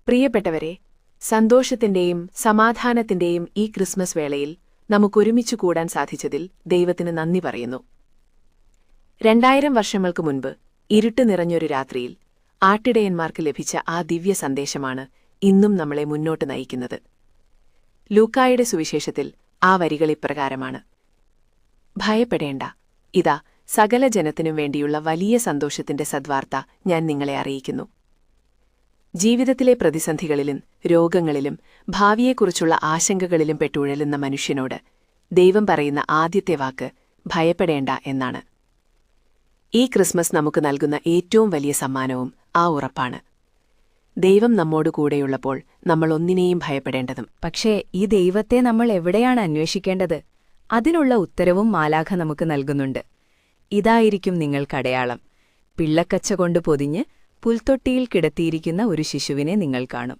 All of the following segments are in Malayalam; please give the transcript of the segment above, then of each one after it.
പ്രിയപ്പെട്ടവരെ, സന്തോഷത്തിന്റെയും സമാധാനത്തിന്റെയും ഈ ക്രിസ്മസ് വേളയിൽ നമുക്കൊരുമിച്ചു കൂടാൻ സാധിച്ചതിൽ ദൈവത്തിന് നന്ദി പറയുന്നു. 2000 വർഷങ്ങൾക്ക് മുൻപ് ഇരുട്ട് നിറഞ്ഞൊരു രാത്രിയിൽ ആട്ടിടയന്മാർക്ക് ലഭിച്ച ആ ദിവ്യ സന്ദേശമാണ് ഇന്നും നമ്മളെ മുന്നോട്ട് നയിക്കുന്നത്. ലൂക്കായുടെ സുവിശേഷത്തിൽ ആ വരികൾ ഇപ്രകാരമാണ്: ഭയപ്പെടേണ്ട, ഇതാ സകല ജനത്തിനും വേണ്ടിയുള്ള വലിയ സന്തോഷത്തിന്റെ സദ്വാർത്ത ഞാൻ നിങ്ങളെ അറിയിക്കുന്നു. ജീവിതത്തിലെ പ്രതിസന്ധികളിലും രോഗങ്ങളിലും ഭാവിയെക്കുറിച്ചുള്ള ആശങ്കകളിലും പെട്ടുഴലുന്ന മനുഷ്യനോട് ദൈവം പറയുന്ന ആദ്യത്തെ വാക്ക് ഭയപ്പെടേണ്ട എന്നാണ്. ഈ ക്രിസ്മസ് നമുക്ക് നൽകുന്ന ഏറ്റവും വലിയ സമ്മാനവും ആ ഉറപ്പാണ്. ദൈവം നമ്മോട് കൂടെയുള്ളപ്പോൾ നമ്മൾ ഒന്നിനെയും ഭയപ്പെടേണ്ടതും. പക്ഷേ ഈ ദൈവത്തെ നമ്മൾ എവിടെയാണ് അന്വേഷിക്കേണ്ടത്? അതിനുള്ള ഉത്തരവും മാലാഖ നമുക്ക് നൽകുന്നുണ്ട്. ഇതായിരിക്കും നിങ്ങൾക്കടയാളം: പിള്ളക്കച്ച കൊണ്ട് പൊതിഞ്ഞ് പുൽത്തൊട്ടിയിൽ കിടത്തിയിരിക്കുന്ന ഒരു ശിശുവിനെ നിങ്ങൾ കാണും.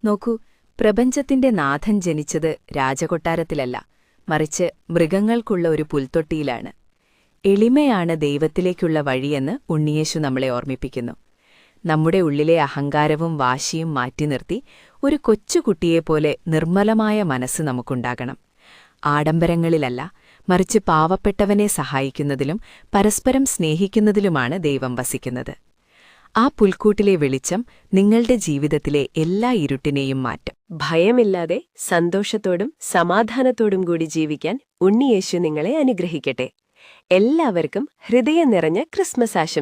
നോക്കൂ, പ്രപഞ്ചത്തിന്റെ നാഥൻ ജനിച്ചത് രാജകൊട്ടാരത്തിലല്ല, മറിച്ച് മൃഗങ്ങൾക്കുള്ള ഒരു പുൽത്തൊട്ടിയിലാണ്. എളിമയാണ് ദൈവത്തിലേക്കുള്ള വഴിയെന്ന് ഉണ്ണിയേശു നമ്മളെ ഓർമ്മിപ്പിക്കുന്നു. നമ്മുടെ ഉള്ളിലെ അഹങ്കാരവും വാശിയും മാറ്റി നിർത്തി ഒരു കൊച്ചുകുട്ടിയെപ്പോലെ നിർമ്മലമായ മനസ്സ് നമുക്കുണ്ടാകണം. ആഡംബരങ്ങളിലല്ല, മറിച്ച് പാവപ്പെട്ടവനെ സഹായിക്കുന്നതിലും പരസ്പരം സ്നേഹിക്കുന്നതിലുമാണ് ദൈവം വസിക്കുന്നത്. ആ പുൽക്കൂട്ടിലെ വെളിച്ചം നിങ്ങളുടെ ജീവിതത്തിലെ എല്ലാ ഇരുട്ടിനെയും മാറ്റും. ഭയമില്ലാതെ സന്തോഷത്തോടും സമാധാനത്തോടും കൂടി ജീവിക്കാൻ ഉണ്ണിയേശു നിങ്ങളെ അനുഗ്രഹിക്കട്ടെ. എല്ലാവർക്കും ഹൃദയം നിറഞ്ഞ ക്രിസ്മസ് ആശംസകൾ.